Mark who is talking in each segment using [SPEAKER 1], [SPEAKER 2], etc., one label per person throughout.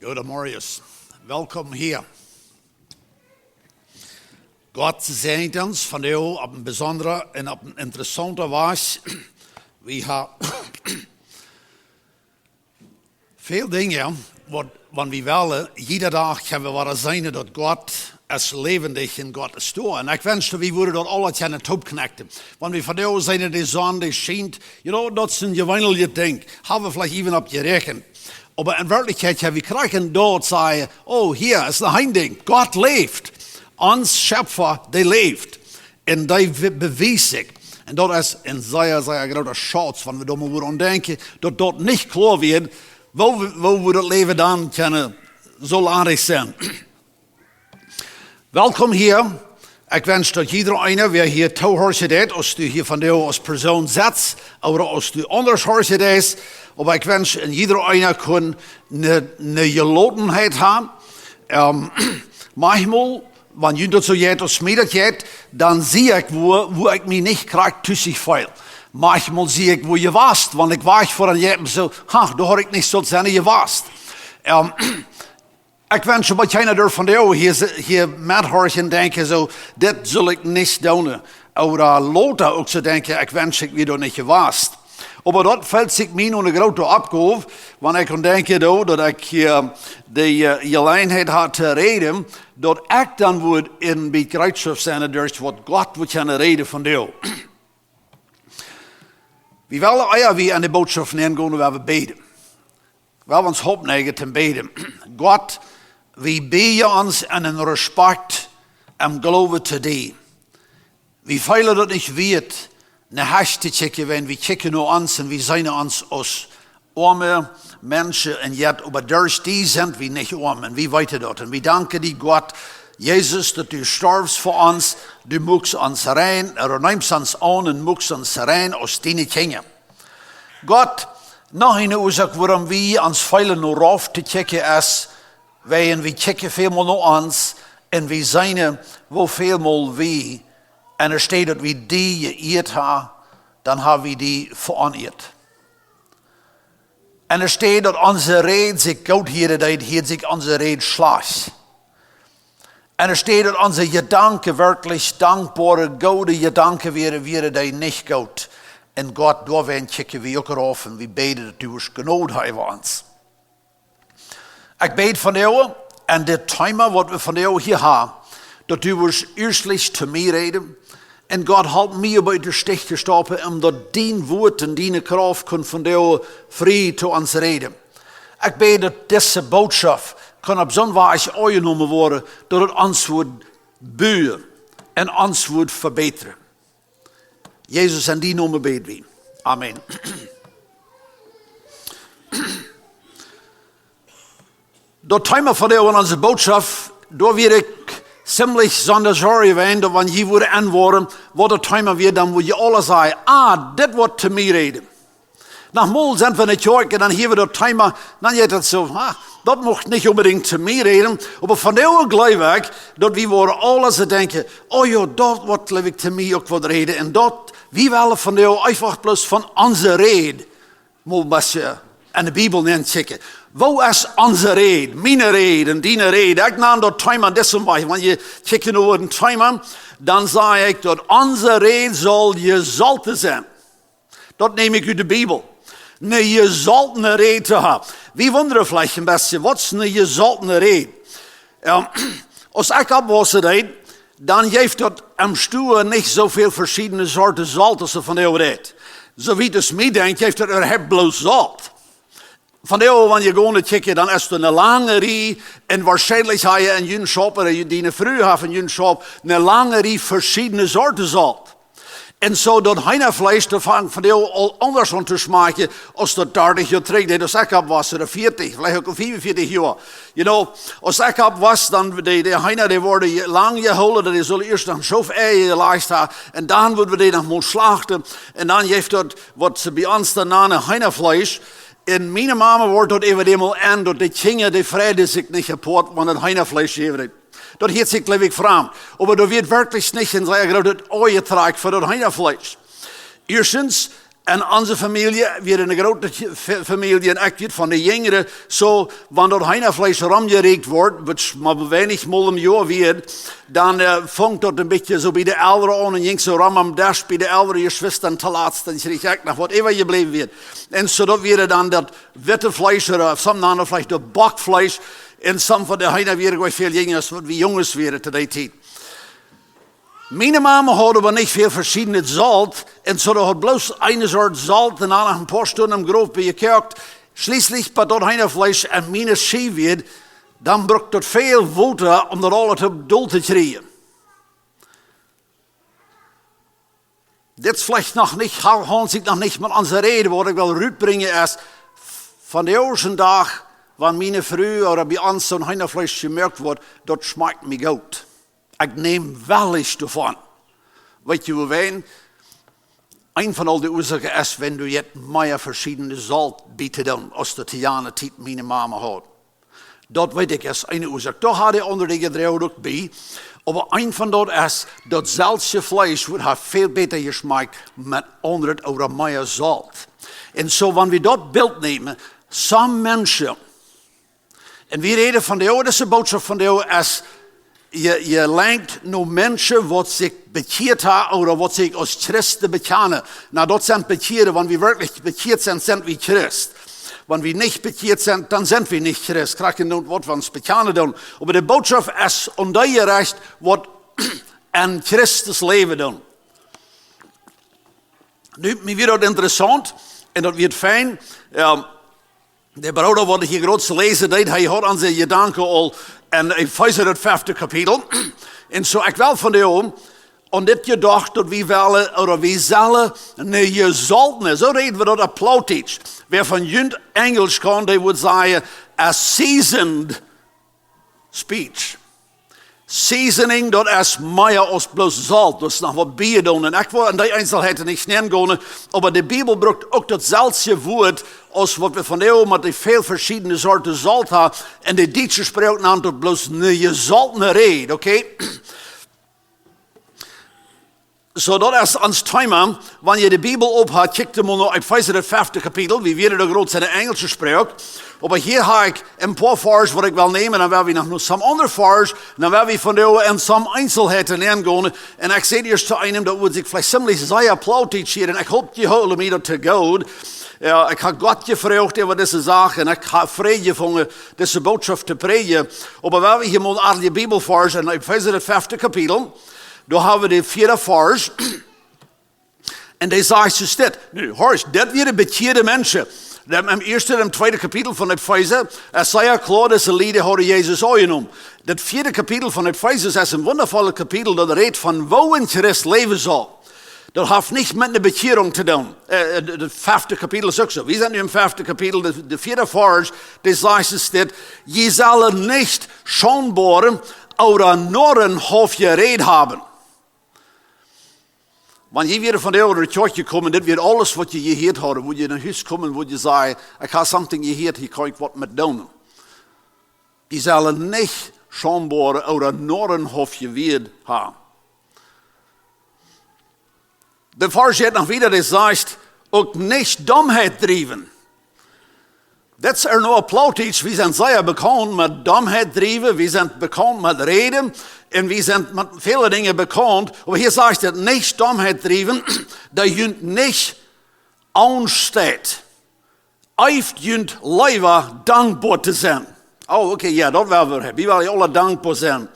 [SPEAKER 1] Goedemorgen, welkom hier. Gott zegent ons vandaag op een bijzondere en op een interessante wijze. We hebben veel dingen wat we willen. Iedere dag hebben we willen zijn dat God is levendig en God is door. En ik wens dat we worden dat alle aan het opknappen. Want we vandaag zijn in de zon die schijnt. Dat is een gewöhnliche ding. Hebben we vielleicht even op gerekend. Maar in werkelijkheid hebben we krijgen dort zeggen, oh hier is een ding. God leeft. Ons Schöpfer, die leeft. En die bewijst zich. En dat is een zeer grote schade, van we doen moeten denken, dat dat niet klaar wordt, wo we dat leven dan kunnen zo larig zijn. Welkom hier. Ik wens dat iedereen weer hier toehoort is, als u hier vandaag als persoon zit, of als u anders hoort is. Maar ik wens dat iedereen kan een gelotenheid hebben. Manchmal, wanneer je dat zo jeet of smiedt jeet, dan zie ik wo ik me niet krijg tussen veel. Manchmal zie ik wo je was, want ik wacht voor een jeet en zo, daar hoor ik niet zo zijn je was. Ik wens dat jij er van jou hier met hoort en denken zo, dit zal ik niet doen. Of later ook zo denken, ik wens ik weer niet gewaast. Maar dat valt zich mij nog een grote opgave, want ik kan denken dat ik de gelegenheid had te reden, dat ik dan word in begrijpschap zijn dus wat God wil gaan reden van jou. We willen eigenlijk aan de boodschap neergaan waar we bidden. We willen ons opneigen te bidden. God, we bidden ons in een respect en geloven te die. We veilen dat niet weet. Naar huis te kijken, wenn we kijken naar ons en we zijn ons als arme mensen en jet, maar dus die zijn we niet arm en we weten dat. En we danken die God, Jezus, dat u starfst voor ons, du moest ons rein, neemt ons aan en moest ons rein als die kinderen. God, nog een oorzaak waarom we ons veilen naar af te kijken is, wij we kijken veelmaal naar ons en we zijn wel veelmaal we. En er staat dat we die geëerd hebben, dan hebben we die veroneerd. En er staat dat onze reden zich goed hier zich onze reden slaagt. En er staat dat onze gedanken werkelijk dankbare, goede gedanken weer die niet goed. En God, door wij kijken we ook erop en we bidden dat u ons genoeg heeft ons. Ik bid van jou en dit thema wat we van jou hier hebben, dat u ons eerstlich te mij reden. En God helpt mij bij de stich te stoppen, omdat die woord en die kracht kan van jou vrij te ons reden. Ik bid dat deze boodschap kan op zo'n wijze aangenomen worden, dat het ons wordt buien en ons wordt verbeteren. Jezus en die noemen bid we. Amen. Dat thema van jou en onze boodschap, door weer ik ziemlich zonder zorgen zijn, dat wanneer je wordt antwoorden, wat het thema weer, dan moet je alle zeggen, dit wordt te mij reden. Nogmaals zijn we niet hoor, en dan hebben we dat thema, dan je dat zo, dat mocht niet unbedingt te mij reden. Maar van jou geloof ik, dat we worden alles denken, oh ja, dat wordt ik te mij ook wat reden. En dat, wie willen van jou einfach plus van onze reden, moet je en de Bijbel neemt checken. Wat is onze reden? Mijn reden, die reden. Ik nam dat thema desem bij. Wanneer je kijkt naar een thema, dan zeg ik dat onze reden zal gesalten zijn. Dat neem ik uit de Bijbel. Een gesaltene reden te hebben. Wie wonderen vielleicht een beetje, wat is een gesaltene reden? Als ik op was deed, dan geeft dat am stuur niet zoveel verschillende soorten zalt als er van jou redt. Zo wie het mij denkt, heeft dat er bloos zalt. Van de wanneer je gewoon kijkt, dan is het een lange rij. En waarschijnlijk heb je in je shop, die vroeger had in je shop, een lange rij verschillende soorten zalt. En zo dat heinevlees, dat vangt van jou al anders aan te smaken, als dat 30 jaar terug deed. Als ik op was, er 40, vielleicht ook 45 jaar. Als ik op was, dan de heine, die worden lang gehouden, die zullen eerst een schoof eieren gelegd hebben. En dan worden we die nog moeten slachten. En dan heeft dat, wat ze bij ons dan een heinevlees. In mijn mama wordt dat even eenmaal aan, dat de kinderen die vrede zich niet kapot, want het heinevlees geven. Dat heeft zich gelijk vreemd. Maar dat wordt werkelijk niet in zijn dat het oorgetraakt voor dat heinevlees. Eerstens, En onze familie, weer een grote familie, en ik weet van de jongeren, zo, wanneer dat heinenvlees ramgereikt wordt, wat maar weinig mal im jaar wird, dan vangt dat een beetje zo bij de ouderen aan en ging zo ram am dash bij de oudere geschwisteren te laatst, dan schrik ik nog whatever je blijven wird. En zo dat weer dan dat witte vlees, of soms ander vlees, dat bakvlees, en soms van de heinen weer gewoon veel jongers, wat wie jongens werden te die tijd. Mijn mama hadden we niet veel verschillende zout. En zo had bloos een soort zout en dan een paar stunden im Grof bijgekeukt. Schließlich bij dat heinenvlees en mijn schie werd, dan brukt het veel water om dat alles op doel te krijgen. Dit is vielleicht nog niet, gaan zich nog niet met onze reden, wat ik wil uitbrengen is, van de eerste dag, wanneer mijn vrouw of bij ons zo'n heinenvlees gemerkt wordt, dat smaakt me goed. Ik neem wel iets ervan. Weet je wel, een van al de oorzaken is, wenn du jetzt meer verschillende zout bieten dan, als de Tiane tijd mijn mama had. Dat weet ik is een oorzaak. Daar had hij onder de gedreeuwd ook bij. Maar een van dat is, dat zelfse vlees wordt veel beter gesmaakt met 100 of meer zout. En zo, wanneer we dat beeld nemen, some mensen, en we reden van de oudste boodschap van de oude is, je lijkt naar mensen wat zich bekeerd hebben, of wat zich als Christen bekennen. Nou, dat zijn bekeren, wanneer we wirklich bekeerd zijn, zijn we Christ. Wanneer we niet bekeerd zijn, dan zijn we niet Christ. Krijg je nooit wat we ons bekennen doen. Maar de boodschap is, omdat je recht wat een Christus leven doen. Nu, mij weer dat interessant, en dat wordt fijn. De broeder wat ik hier grootste lezen deed, hij had aan zijn gedanken al, en Epheser het 5e kapitel. En zo ik wel van de om, en dit gedacht dat we willen, of we zullen een gesalzene, zo reden we dat op Plattdeutsch. Wer van junt Engels kan, die would zeggen, a seasoned speech. Seasoning, dat is meer als bloos zout. Dat is nog wat bier doen. En ik wil in die Einzelheiten niet snel gaan. Maar de Bijbel gebruikt ook datzelfde woord als wat we van de met die veel verschillende soorten zout hebben. En de Duitse spreekt dan tot bloos een gesalzene Rede, oké? So, dat is ons thema. Wanneer je de Bijbel ophoudt, kijk dan naar Epheser het 5e kapitel. Wie weer de grootste Engelse spreekt. Maar hier heb ik een paar vers wat ik wil nemen. En dan wil we nog some andere vers. En dan wil we van de en some Einzelheiten ingaan. En ik zei eerst te einem, dat wordt zich vielleicht ziemlich sehr Plattdeutsch hier. En ik hoop je houden me dat te goed. Ja, ik heb God gevraagd over deze zaak. En ik heb vrij gevonden deze boodschap te predigen. Maar wel we hier maar al die Bijbelvers in Epheser het 5e kapitel. Daar hebben we de 4e vers. En die zegt dus dit. Nu, hoor, dit weer de bekeerde mensen. Im eerste en tweede kapitel van Epheser, is zeer klaar dat ze lieden hadden Jezus aangenomen. Dat 4e kapitel van Epheser is een wondervolle kapitel dat redt van hoe een Christ leven zal. Dat heeft niets met de bekering te doen. Het 5e kapitel is ook zo. We zijn nu im 5e kapitel, de 4e vers, die zegt dus dit. Je zullen niet schonbaren oder nur een halfje Rede hebben. Wanneer je weer van de oude kerk komt, dit weer alles wat je gehoord had, wo je naar huis komt, wo je zei, ik heb something gehoord, hier kan ik wat met doen. Die zullen niet schonbaren oder nur een halfje Rede hebben. De vers gaat nog wieder, die zegt, ook niet domheid drijven. Dat is nou Plattdeutsch. We zijn zeer bekend met domheid drijven, we zijn bekend met reden en we zijn met vele dingen bekend. Maar hier zegt het niet domheid drijven, dat je niet aanstaat. Heeft je leven dankbaar te zijn. Oh, oké, ja, dat willen we hebben. We willen alle dankbaar zijn.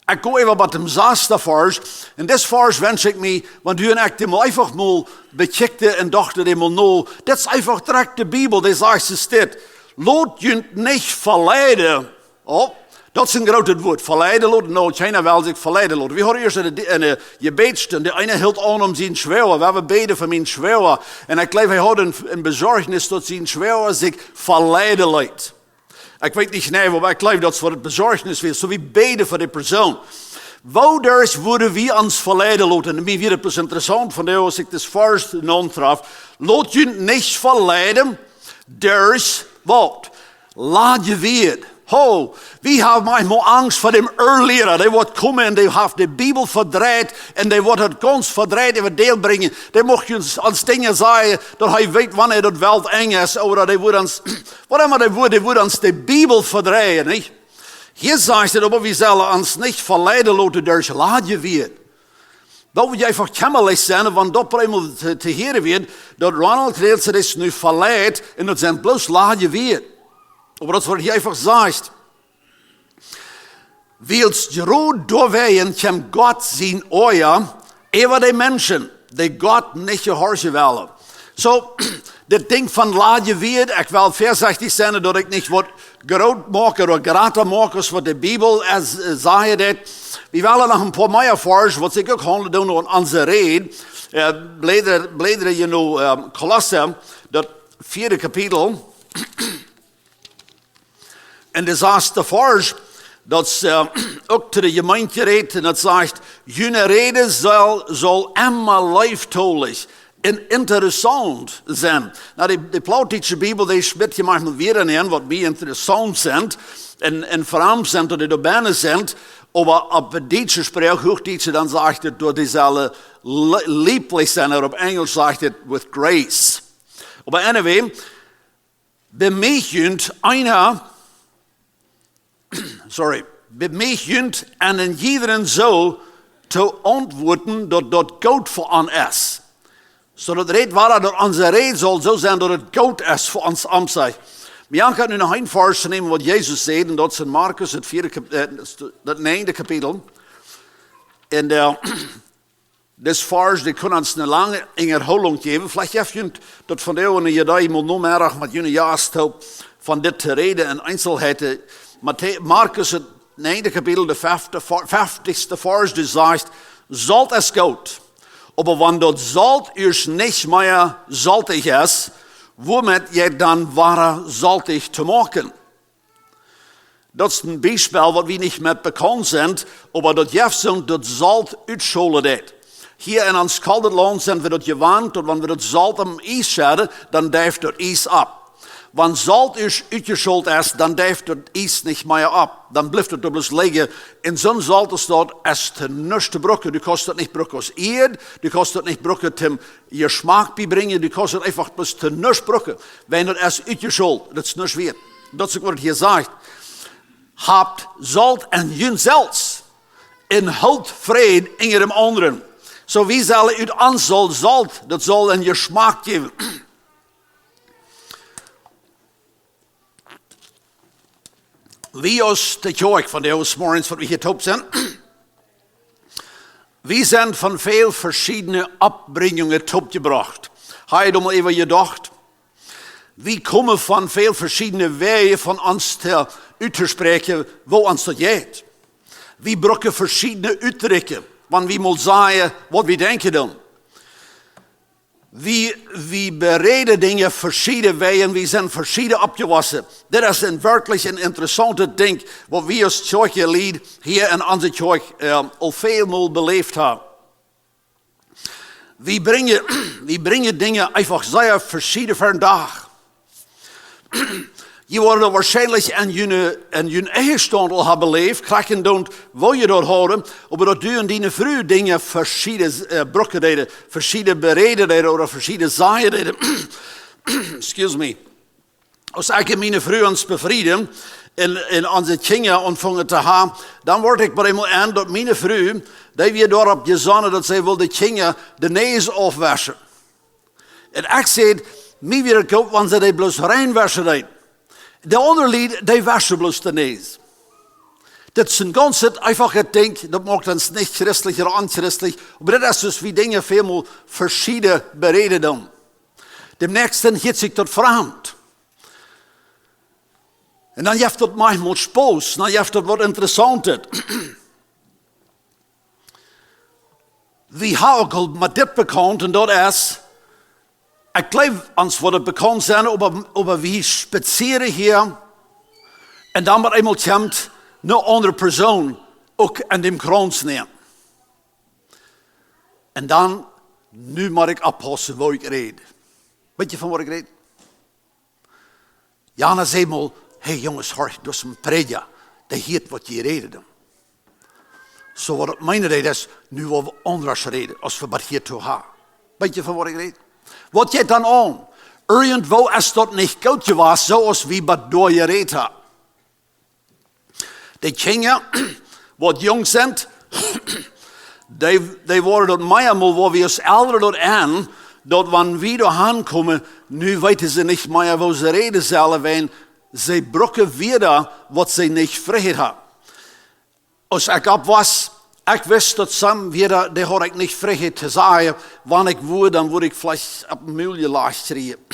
[SPEAKER 1] Ik ga even met dem 6e vers. En dit vers wens ik me, want u en ik die mal einfach mal bekijkte en dachten die mal no. Dat is einfach direct de Bijbel, die zegt dus dit. Laat je niet verleiden. Oh, dat is een groot woord. Verleiden laten. Nou, keiner wil zich verleiden laten. We hadden eerst een gebedstunde. De ene hield aan om zijn schweur. We hebben beden voor mijn schweur. En ik geloof, hij had een bezorgnis dat zijn schweur zich verleiden laat. Ik weet niet nee, maar ik geloof dat het voor het bezorgnis is. Zo wie beden voor die persoon. Wouders worden we ons verleiden laten. En mij weer het interessant van de als ik dit vers non-traf. Laat je niet verleiden. Dus wat? Laat je weer. wie hebben manchmal Angst voor de Irrlehrer. Die wordt komen en die heeft de Bibel verdreht en die wordt het ganz verdreht over deel brengen. Die mocht ons dingen zeggen dat hij weet wanneer dat wel eng is. Of die wordt ons, wat immer die wordt ons de Bibel verdrehen. Niet? Hier zegt het, aber wir sollen uns nicht verleiden lassen durch Ladje. Dat moet je einfach kämmerlich zijn, want dat eenmaal te horen wird, dat Ronald Kornelsen is nu verleidt en dat zijn bloos Ladje weer. Maar dat wordt hier einfach gezegd. Wils Jeroen doorwegen, kan God zijn oor over de mensen, die God niet gehorchen willen. Zo, dit ding van Ladje weer, ik wil voorzichtig zijn dat ik niet wat groot maken of grater maken, zoals de Bibel zegt dat. We willen nog een paar meer forschen, wat ik ook gaan doen aan onze rede. Bladeren, Kolosse, dat 4e kapitel. En de zesde vers, dat ook te de gemeente redt, en dat zegt, jullie rede zal immer leeftolig en interessant zijn. Nou, de Plattdeutsche Bibel, die spit je manchmal weer in, wat meer interessant zijn, en vooral zijn, dat de dobanen zijn. Aber op het Duitse spreekt, Hochduitse, dan zegt het door dezelfde lieblich zijn. En op Engels zegt het with grace. Aber anyway, bemechend en in iedereen zo te antwoorden dat goed voor ons is. Zodat het waar dat onze rede zal zo zijn dat het goed is voor ons amzij. Maar ik ga nu nog een vers nemen wat Jezus zei, en dat is in Marcus, het 9e kapitel. En dit vers, die kan ons een lange herhaling geven. Vielleicht heeft je dat van jou en je daar moet nog meer met jullie juist van dit te reden en einzelheden. Marcus, het 9e kapitel, de 50ste vers, die zegt, zalt is goed. Aber wenn dat zalt is niet meer saltig is, womit je dan ware saltig te maken? Dat is een bijspel wat we niet met bekend zijn, maar dat heeft zo'n dat zalt uitscholen deed. Hier in ons koude land zijn we dat gewend, dat wanneer we dat zalt am ijs zetten, dan dijft dat ijs ab. Wanneer zalt is uitgeschold is, dan dijft dat ijs niet meer ab. Dan blijft het dus liggen. In zo'n zaltenstad is het niets te brokken. Du kost het niet brokken als eerd. Du kost het niet brokken om je smaak bijbrengen. Du kost het einfach dus te niets brokken. Wanneer het is uitgeschold, dat is niets weer. Dat is ook wat het hier zegt. Habt zalt en jun zelfs. En houdt vrede in je anderen. Zo wie zal uit ons zalt, dat zal in je smaak geven. Wie als de kerk van de morgens wat we hier op zijn. We zijn van veel verschillende opbrengingen opgebracht. Heb je dat maar even gedacht? We komen van veel verschillende wegen van ons uit te spreken, wo ons dat gaat. We gebruiken verschillende uitdrukken, want we moeten zeggen wat we denken dan. We bereden dingen verschillende wegen, we zijn verschillende opgewassen. Dit is een werkelijk een interessante ding, wat we als kerkgelid hier in onze kerk al veelmaal beleefd hebben. We brengen dingen einfach zeer verschillend vandaag. Je wordt waarschijnlijk in je eigen stand al hebben beleefd, krijgen dan wil je dat horen, maar dat doen die vroeg dingen verschillende brokken deden, verschillende bereden deden, of verschillende zaaien deden. Excuse me. Als ik mijn vroeg ons bevrieden in onze kinderen ontvangen te hebben, dan word ik bij eenmaal aan dat mijn vroeg, die weer daarop gezonnen dat zij wil de kinderen de neus afwassen. En ik zei, mij weer het goed, want ze die bloos rein wassen deed. De andere lied, die wassen bloos de neus. Dat is een ganze einfache ding, dat maakt ons niet christelijk of onchristelijk. Maar dat is dus wie dingen veel verschillende bereden dan. De nächsten gaat zich tot vreemd. En dan heeft dat manchmal spoos, dan heeft dat wat interessanter. We hebben ook al met dit bekend, en dat is, ik geloof ons wat het bekend zijn, over wie spazieren hier, en dan met eenmaal komt een andere persoon ook in de krans nemen. En dan, nu moet ik oppassen waar ik red. Weet je van wat ik red? Jana zei mal, hey jongens, hoor, dat is een predja. Die heet wat je reden doen. Zo wat mijn reden is, nu willen we anders reden, als we wat hier toe hebben. Weet je van wat ik reed? Wat je dan aan? Irgendwo is dat niet goed was, zoals wie wat door je reed had. Die kinderen, wat jong zijn, die worden dat meermaal, waar we als ouderen dat aan, dat wanneer we daar aankomen, nu weten ze niet meer waar ze reden zullen, want ze brokken weer wat ze niet vrijheid hadden. Als ik op was, ik wist dat some weer, die had ik niet vrijheid te zeggen, wanneer ik wil, dan word ik vielleicht op een muilje laag schreeuwen.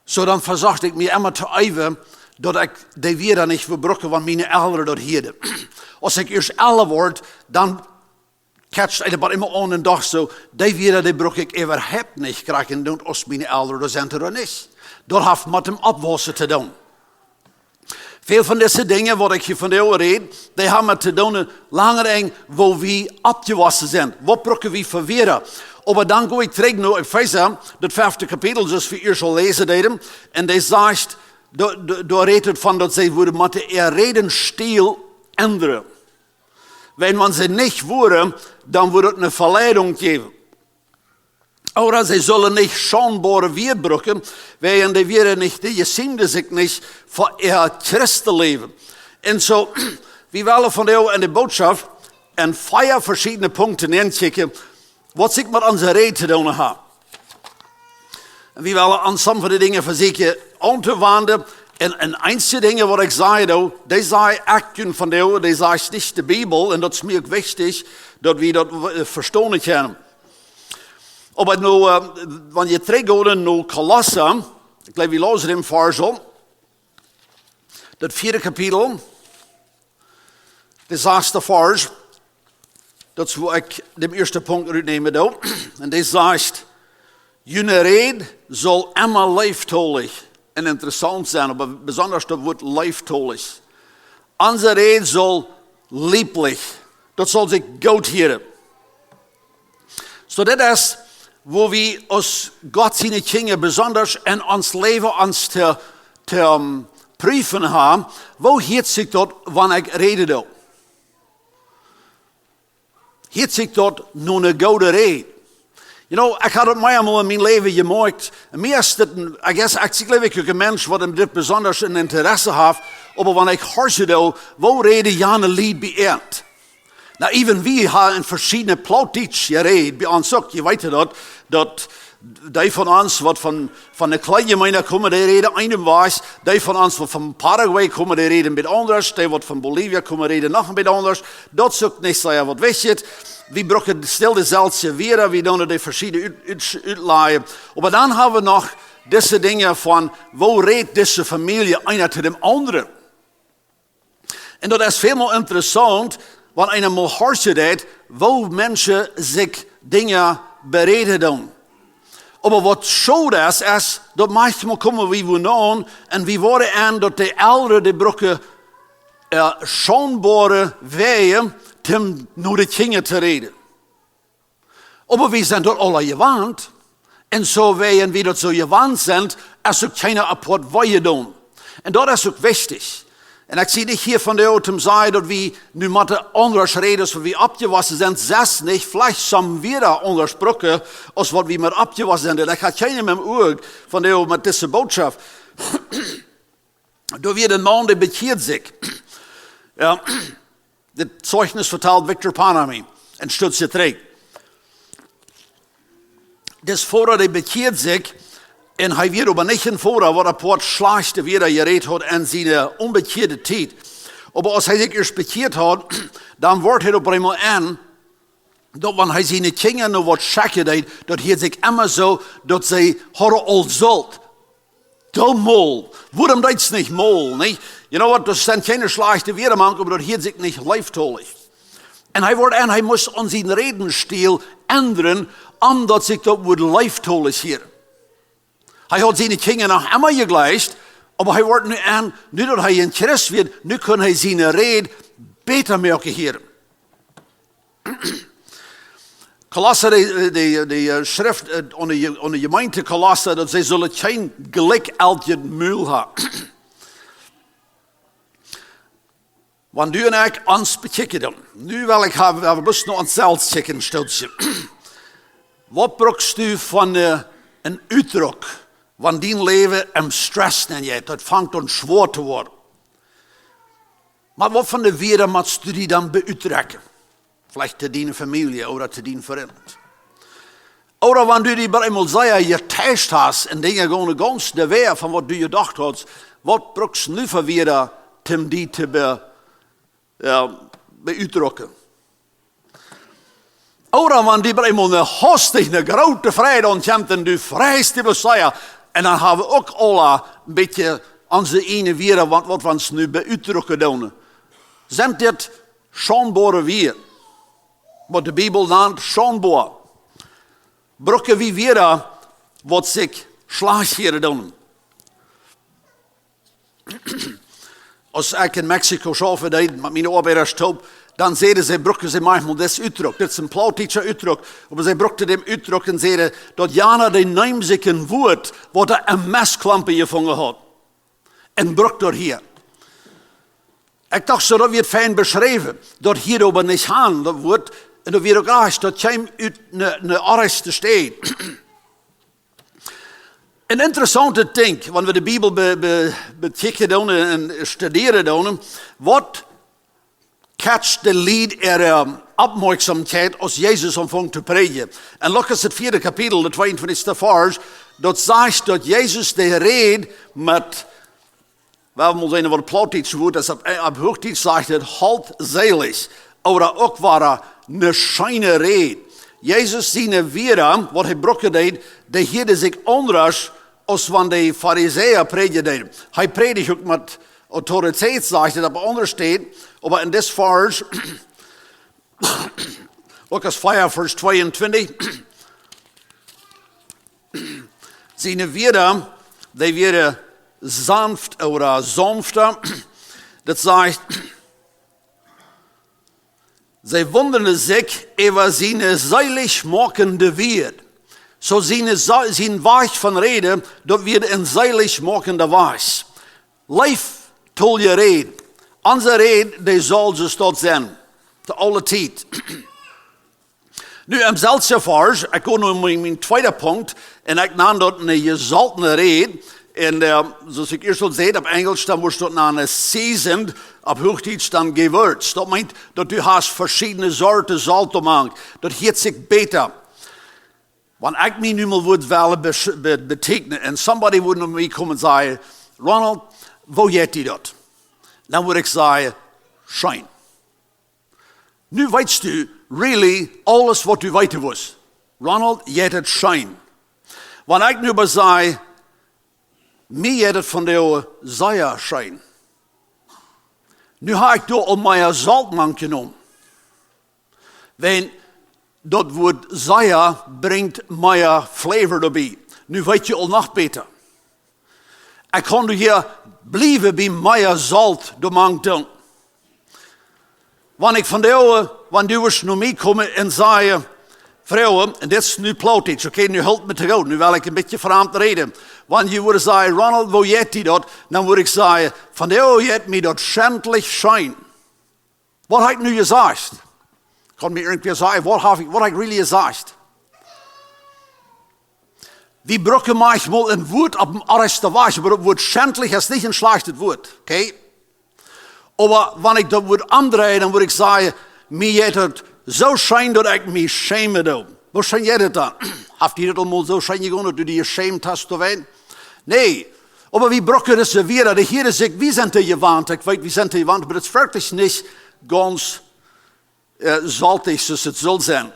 [SPEAKER 1] Zo dan verzocht ik me immer te even, dat ik die weer niet verbroken, want mijn ouderen dat hielden. Als ik eerst 11 word, dan catcht ik maar immer aan een dag zo, die weer die brok ik überhaupt niet krijgen doen, als mijn ouderen dat zijn er niet. Dat heeft met hem opwassen te doen. Veel van deze dingen, wat ik hier van jou reed, die hebben te doen langer eng, waar we opgewassen zijn. Wat brokken we verweren? Maar dan ga ik terug naar Epheser, dat 5e kapitel, zoals we eerst al lezen deden. En die zegt, daar redt het van dat zij worden met de redenstil änderen. Wenn ze niet worden, dan wordt het een verleiding geven. Oder sie sollen nicht scheinbare Wirbrocken, weil die wir nicht, die schämten sich nicht für ihr Christenleben. Und so, wir wollen von der in der Botschaft in 4 verschiedene Punkte hinchecken, was ich mit unserer Rede zu tun habe. Wir wollen an some von den Dingen versuchen anzuwenden. En einzige dingen wat ik zei, die zei ik van jou, die zei niet de Bijbel. En dat is mir wichtig, dat we dat verstaan kunnen. Maar nu, wanneer je teruggaat naar Kolosse, ik geloof we lezen hem versal, dat 4e kapitel, de 6e vers, dat is waar ik de eerste punt uitnemen. En die zegt, jullie rede zal immer leeftolig en interessant zijn, maar besonders dat woord leeftolig. Onze rede zal lieblich, dat zal zich goed horen. So dit is wo we als Gott seine Kinder besonders in ons leven ons te prüfen haben, wo hielt sich dort, wann ich rede doe? Hielt sich dort nur eine gute Rede? You know, ik had het meermaals in mijn leven gemerkt. Mir is dit, ik geloof ik een mens wat hem dit besonders een interesse heeft, maar wanneer ik hoor doe, wo rede Jane Lied beënt? Nou, even wie hebben in verschillende Plattdeutsch geredet, bij ons ook. Je weet dat die van ons wat van de kleine gemeente komen, die reden een wijs. Die van ons wat van Paraguay komen, die reden met anders. Die wat van Bolivia komen, reden nog een beetje anders. Dat is ook niet zo wat weet je. We brokken stil dezelfde weer, we doen die verschillende uitlaaien. Maar dan hebben we nog deze dingen van, wo redt deze familie einer te de andere? En dat is veel meer interessant, want eenmaal hoort je dat, wo mensen zich dingen bereden doen. Maar wat zo is dat manchmal komen we wonen en we worden aan dat de ouderen die brokken schijnbare wegen om naar de kinderen te reden. Maar we zijn dat alle gewend. En zo wegen we dat zo gewend zijn, is ook geen apart wat je doen. En dat is ook wichtig. En ik zie niet hier van de autumn zeggen dat we nu met de andere reden, waar we opgewassen zijn, zes niet, vielleicht zijn we daar anders brokken, als wat we met opgewassen zijn. Ik had geen met oog van de met deze boodschap. Door weer de man die bekeert zich. Ja, het zeugnis vertelt Victor Panami en stutzt je terug. Dus voordat hij bekeert zich, en hij weet aber niet in voorraad wat een paar slechte weer gereed had in zijn onbekeerde tijd. Maar als hij zich eerst bekeerd had, dan wordt hij op eenmaal aan, dat wanneer hij zijn kinderen nog wat schakken deed, dat hij zich immer zo, dat zij hadden al zult. Dom mol. Waarom deed ze niet mol? Nee? You know what, dat zijn geen slechte weer, maar dat hij zich niet leeftolig. En hij wordt aan, hij moest aan zijn redenstil ändern, omdat zich dat wordt leeftolig hier. Hij had zijn kinderen nog immer gegleist, maar hij wordt nu aan, nu dat hij in Christus wordt, nu kan hij zijn reden beter maken hier. Kolosse, de schrift onder de gemeente Kolosse, dat zij zullen geen gelijk elke muil hebben. Want du en ik ons bekijken. Nu wil ik hebben best nog onszelf checken, stiltje. Wat brukst du van een uitdruk? Want die leven hem stress en je, dat vangt ons zwaar te worden. Maar wat van de woorden moet du die dan beuitrekken? Vielleicht te die familie of te die vriend. Of wanneer du die bij eenmaal zei, je test hast en dingen gewoon ganz de weer van wat du gedacht had, wat brukst nu voor woorden om die te beuitdrukken? Oder wanneer die bij eenmaal een hostig, een grote vrede ontjemt en du vrijst die Messiah. En dan hebben we ook alle een beetje onze ene woorden wat we ons nu beuitdrukken doen. Zijn dit schonbare woorden? Wat de Bijbel noemt schonbaar. Brukken wie woorden wat zich slaagheren doen. Als ik in Mexico arbeid met mijn arbeiderstop, dan zeiden ze, brukken ze manchmal das uitdruk. Dit is een Plattdeutsche uitdruk. Maar ze brukten dem uitdruk en zeiden, dat Jana de neem zich een woord, wat er een mesklampen gevangen had. En bruk door hier. Ik dacht zo, dat wordt fijn beschreven. Dat hier aber niet gaan, dat woord, en dat wordt ook raar, dat jij uit een arrest steekt. Een interessante ding, wanneer we de Bijbel bekijken doen en studeren doen, wat catcht de lied opmerkzaamheid als Jezus omvangt te prediken. En Lucas het 4e kapitel, de 22e vers, dat zegt dat Jezus de rede met, wel moet zijn wat Plattdeutsch woord, dat op Hoogdeutsch zegt het haltzelig. Oder ook waar een schijne rede. Jezus zijn woorden, wat hij brokken deed, de hielden zich anders als wanneer de Farizeeën predikten. Hij predikt ook met autoriteit, zegt het op andere staat. Maar in dit vers, Lucas 4, vers 22, zijn woorden, die worden sanft oder sanfter. Dat zegt, zij wonderen zich over zijn zaligmakende woord. Zo zijn weg van reden, dat weer een zaligmakende weg. Leef tot je reden. Onze reden, die zal ze tot zijn. Te alle tijd. Nu, in zelfde vers, ik kom nu met mijn tweede punt. En ik naam dat een gesalzene reden. En zoals ik eerst al zei, op Engels, dan wordt dat naar een seasoned, op Hoogdeutsch dan gewürzt. Dat meint dat u hast verschillende soorten zout maakt. Dat geeft zich beter. Want ik me nu mal woord wel betekenen. En somebody would naar mij komen en zeggen, Ronald, hoe jeet die dat? Dan moet ik zeggen, schijn. Nu weet u, really, alles wat u weten was. Ronald, jeet het schijn. Want ik nu maar zeg, mij jeet het van de zeer schijn. Nu ga ik door al mijn zoutman genomen. Want dat woord zeer brengt mijn flavor erbij. Nu weet je al nog beter. Ik kan hier blijven bij mijn zout de man doen. Wanneer ik van de wanneer du naar mij komen en zei, vrouwen, en dit is nu Plattdeutsch, oké, nu helpt me te gaan, nu wil ik een beetje veranderd reden. Wanneer je would zeggen, Ronald, hoe jeet die dat? Dan moet ik zeggen, van de jeet me dat schändlich schijn. Wat heb ik nu gezegd? Ik kan me irgendwie zeggen, wat heb ik really gezegd? We brukken manchmal een woord op een arreste wijze, maar het woord schändlich is niet een slecht woord, oké? Maar wanneer ik dat woord omdraai, dan moet ik zeggen, mij jeet het zo schijn dat ik me schäme doe. Wat schijn jij dat dan? Heeft je dat allemaal zo schijn gegaan dat u die geschämt hast te weten? Nee. Maar we brukken het weer. De Heer zegt, wie zijn er gewand? Ik weet, wie zijn er gewand, maar het is wirklich niet ganz saltig, zoals het zal zijn.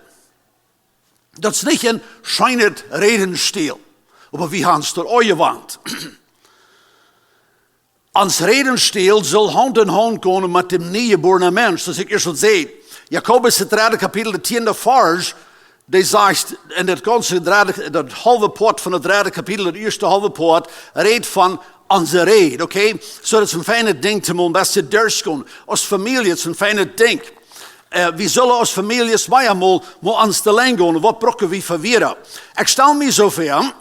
[SPEAKER 1] Dat is niet een schijnend redenstil. Maar wie gaan het er ooit gewand? Ons redenstil zal hand in hand komen met de nieuwgeboren mens. Dat ik eerst al zei. Jacobus het 3e kapitel, de 10e vers, die zegt, en dat halve poort van het 3e kapitel, het eerste halve poort, redt van onze reden, oké? Zo dat is een fijne ding te doen, best te durfgaan. Als familie, het is een fijne ding. We zullen als families maar ons te lang gaan. Wat brokken we verweren? Ik stel me zo voor,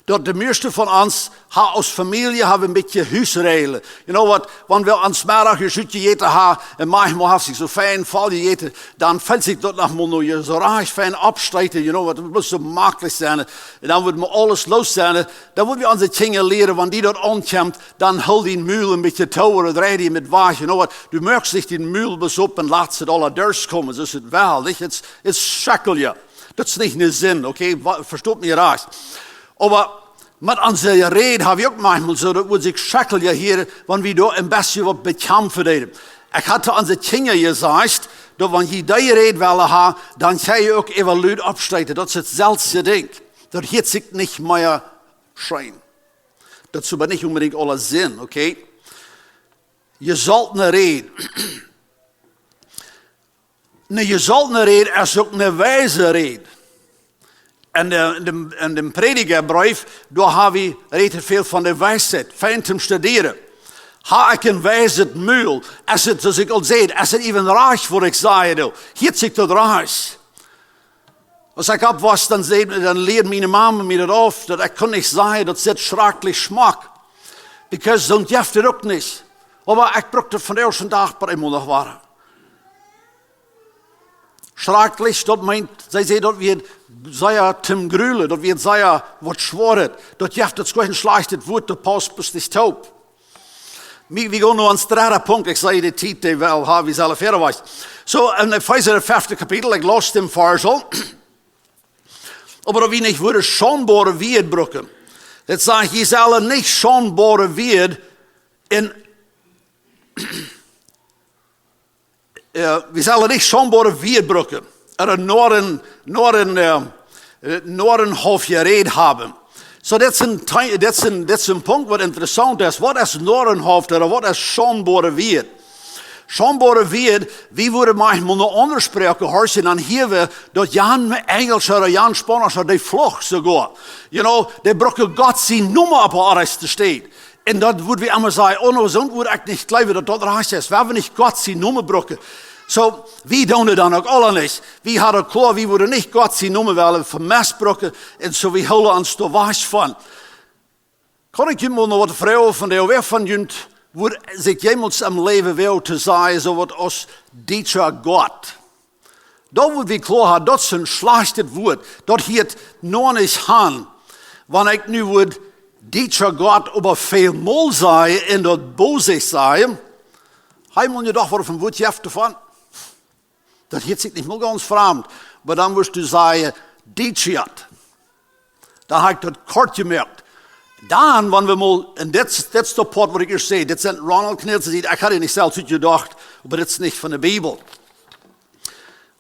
[SPEAKER 1] dat de meeste van ons als familie hebben een beetje huisregelen. You know what, wanneer we aan smiddag je zoetje eten hebben, en manchmal heeft zich zo fijn val je eten, dan fällt zich dat nog maar je zo raar fijn abstreiten. You know what, het moet zo makkelijk zijn. En dan wordt me alles los zijn. Dan moeten we onze dingen leren, wanneer die dat aankomt, dan hou die muil een beetje touwen, draai die met wagen. You know what, du merkst zich die muil bes op en laat ze het alle deurs komen. Dat is het wel, niet? Het schakkel je. Dat is niet een zin, oké? Verstoot me raar. Aber met onze reden heb je ook manchmal zo, dat we zich schakelen hier, wanneer we daar een beetje wat bekämpfen deden. Ik had onze kinderen gezegd, dat wanneer je die reden willen hebben, dan ga je ook even luid opstrijden. Dat is hetzelfde ding. Dat heeft zich niet meer schijn. Dat is maar niet unbedingt alle zin, oké? Gesalzene reden. Een gesalzene reden is ook een wijze reden. En de predigerbrief, daar hebben we redelijk veel van de wijsheid. Fijn te studeren. Ha ik een wijze muil. Als het, zoals ik al zei, als het even raar voor ik zei, hiet zich dat raar. Als ik op was, dan leerde mijn mama me dat af, dat ik kon niet zeggen, dat zit schrikkelijk smaak. Because zo'n jeft het ook niet. Maar ik brukte het van de eerste dag per eenmaal nog waren. Schrikkelijk, dat meint, zij zei dat we sehr tim grulen, dat we sehr wat schworen, dat jeft het gewoon slecht het woord, dat past bis niet taub. We gaan nu aan het derde punt, ik zei de tijd wel, heb we zelf verder was. Zo, in het 5e kapitel, ik las dem Versal, aber dat we niet worden schonbare Weerd brukken. Dat zegt, je zal niet schonbare Weerd in... we zullen niet schonbare Weerd brukken. Er nur een halfje reden hebben. So dat is een punt wat interessant is. Wat is nur een halfje of wat is schonbare Weerd? Schonbare Weerd, wie worden manchmal nog anders spreken horen, dan hier we dat Jan Engels of Jan Spanisch of die vlucht sogar. You know, die brukken God zijn nummer op alles te staan. En dat worden we allemaal zeggen, oh no, zo wordt ik niet geloven dat dat recht is. We hebben niet God zijn nummer brukken. So, wie doen het dan ook alle niet. Wie hadden klaar, wie worden niet God zijn nummer willen vermisbrukken. En zo we houden ons er was van. Kan ik je maar nog wat vragen van de weg van jullie, wordt zich jemals am leven wil te zeggen, zo wat als Dieter God. Dat wordt we klaar hebben, dat is een slecht woord. Dat hier nog niet aan. Wanneer ik nu word Dieter God over veel mal zeggen en dat boze zeggen, hij moet je toch wat van woord je hebt ervan. Dat heeft zich niet meer ganz vreemd. Maar dan moest je zeggen, Dieter. Dan heb ik dat kort gemerkt. Dan, wanneer we mal, en dit is de part wat ik eerst zei, dit zijn Ronald Kornelsen, ik had het niet zelf gedacht, maar dit is niet van de Bijbel.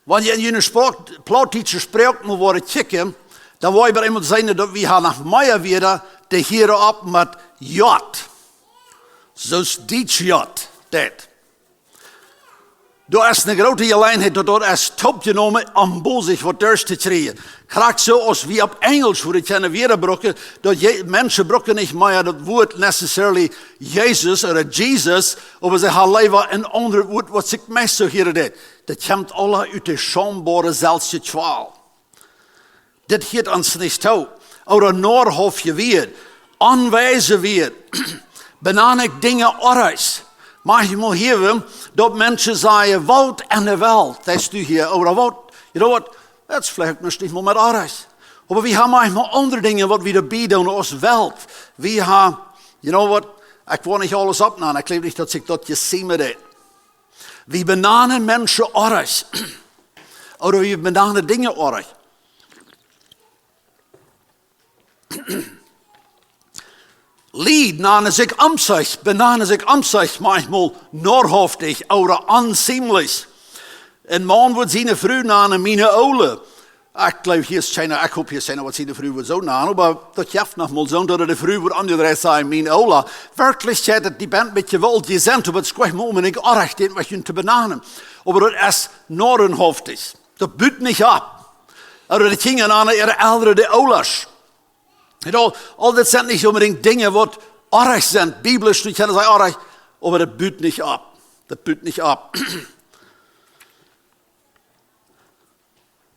[SPEAKER 1] Wanneer je in je Plattdeutsch spreekt, moet worden kijken, dan wil je bij iemand zeggen dat we gaan nog meer weer de hier op met jat. Zoals Dieter, dat. Er is een grote gelegenheid dat er is opgenomen om bozig wat durst te krijgen. Graag zoals we op Engels voor het kennen weer brokken, dat mensen brokken niet meer dat woord necessarily Jezus of Jesus, maar ze gaan leven een ander woord wat zich meestal hier deed. Dat komt alle uit de schambare zelfse kwaal. Dit geeft ons niet toe. Oder nur hof je weer, aanwijzen weer, benaan ik dingen anders. Manchmal hebben dat mensen zeggen, wat en de welt, dat is nu hier, oder wat, you know what, dat is vielleicht niet meer met alles. Maar we hebben manchmal andere dingen wat we erbij doen als welt. We hebben, you know what, ik wil niet alles opnemen, ik geloof niet dat ik dat gezien heb. We benanen mensen anders. Oder we benanen dingen anders. Lied nanen zich om zich manchmal noorhoftig oder aanzienlich. Een man wordt zijn vrouw nanen meine Ole. Ik geloof hier is China, ik hoop hier zijn wat zijn vrouw wordt zo nanen, maar dat geeft nog mal zo dat de vrouw wordt aangedraaid zijn, meine Ole. Werkelijkheid, dat die bent met je wel gezend, maar het is gewoon moment erg, dit wat je te benanen. Maar dat is noorhoftig. Dat buurt niet op. Oder de kinderen aan ihre ouderen, de Olas. You know, al dat zijn niet unbedingt dingen wat erg zijn. Biblisch, die kennen zij erg, maar dat buurt niet op. Dat buurt niet op.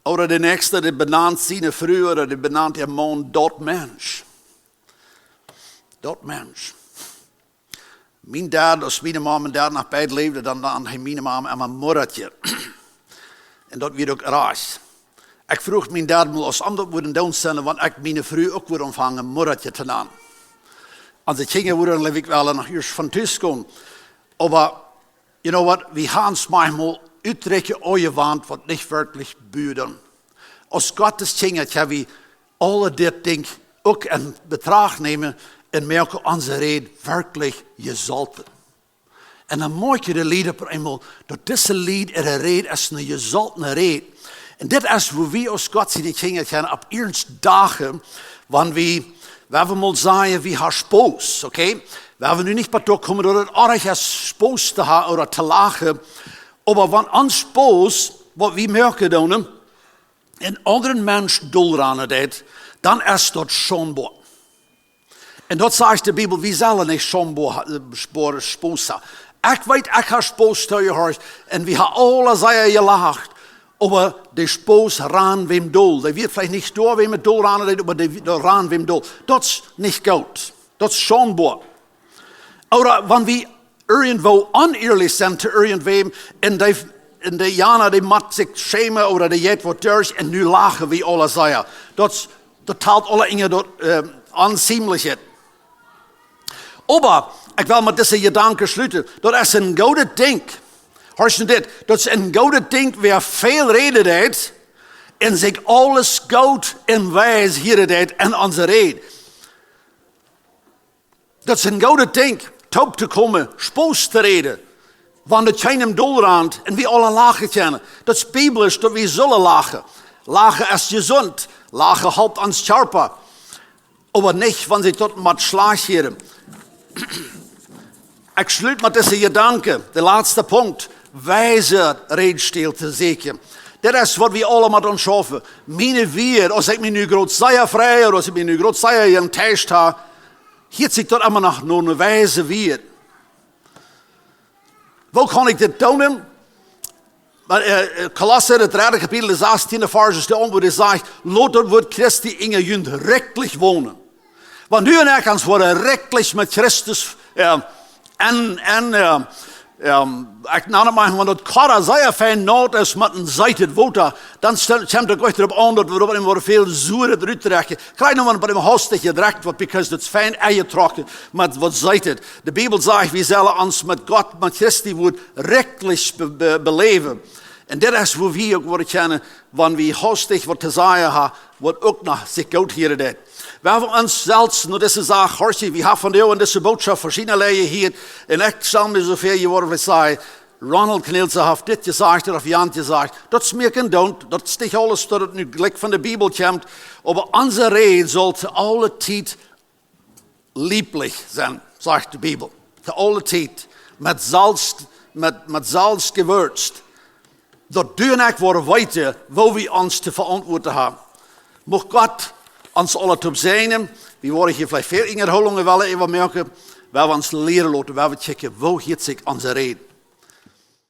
[SPEAKER 1] Oder de nächste, die benannt zijn vrouw, oder die benannt ihr man dort Mensch. Dat mens. Mijn dad, als mijn mama en dad nog beide leefden, dan had mijn mama en mijn moedertje. En dat werd ook raar. Ik vroeg mijn dad als om dat worden downstellen, want ik mijn vrouw ook weer ontvangen, een moedertje te nemen. Als ik ging, worden leef ik wel nog eerst van thuis komen. Maar, you know what, we gaan es manchmal uittrekken op je wand, wat niet werkelijk buren. Als Gottes Kinder gaan we alle dit ding ook in betracht nemen en merken onze Rede werkelijk gesalzen. En dan maak je de lied op eenmaal, dat deze lied en de Rede is een gezaltene Rede. En dit is hoe we als God zijn Kinder gaan op eerst dagen, wanneer we hebben mal zeggen, we hebben spoos, oké? We hebben nu niet bij komen door het erg is spoos te hebben of te lachen. Maar wanneer ons spoos, wat we merken dan, en andere mensen doel aan het, dan is dat schonbaar. En dat zegt de Bijbel, we zullen niet schonbaar spoos hebben. Ik weet, ik heb spoos te je huis en we hebben alle zeggen gelacht. Maar de spoos ran wem doel. Die weet vielleicht niet door wem het doel ran, maar die ran wem doel. Dat is niet goed. Dat is schonbaar. Oder wanneer we irgendwo oneerlijk zijn te irgendwem en de jana die mat zich schämen oder die jet wat durch en nu lachen we alle zeggen. Dat taalt alle dingen dat aanzienlijk. Maar ik wil met deze gedanken sluiten. Dat is een goede ding. Hoor je dit? Dat is een goede ding waar veel reden deed en zich alles goed en wijs hier deed en onze Rede. Dat is een goede ding. Top te komen, spoos te reden. Wanneer het geen doel raakt en we alle lachen kennen. Dat is biblisch dat we zullen lachen. Lachen is gezond. Lachen helpt ons scherper. Maar niet wanneer ze tot met slag hier. Ik sluit met deze gedanken. De laatste punt. Wijze redenstil te zeker. Dat is wat we allemaal doen schaffen. Mijn weer, als ik me nu groot zei vrij, of als ik me nu groot zei in thuis heb, hier zit dat allemaal nog een wijze weer. Hoe kan ik dit doen? Kolosser, het 3 kapitel, de 16e vers, de antwoord is zegt, laat het woord Christi in je jund rechtlich wonen. Want nu en ik kan worden rechtlich met Christus ik nam het maar, want het kan zeer fijn nood is met een zijted water. Dan komt het ook erop aan dat we er veel zoeren eruit trekken. Krijg nog maar bij een hostig gedrekt wordt, because het is fijn uitgetrokken met wat zijted. De Bijbel zegt, we zullen ons met God, met Christi woord, rechtlich beleven. En dit is hoe we ook worden kennen, wanneer we hostig wat te zeggen hebben, wat ook nog zich goed hier deed. We hebben ons zelfs, nou deze zaak, hoortje, we hebben van jou en deze boodschap verschillende hier. En ik zal me zoveel je worden zeggen, Ronald Kornelsen heeft dit gezegd, of Jan gezegd. Dat is meer geen don't, dat is niet alles dat het nu gelijk van de Bijbel komt. Maar onze Rede zal te alle tijd lieblich zijn, zegt de Bijbel. Te alle tijd, met salz gewürzt. Dat doen ik worden weten, waar we ons te verantwoorden hebben. Mocht God ons alle op zijn. We worden hier vielleicht veel inherholingen willen even merken. Waar we ons leren laten, waar we checken, waar gaat zich onze Rede.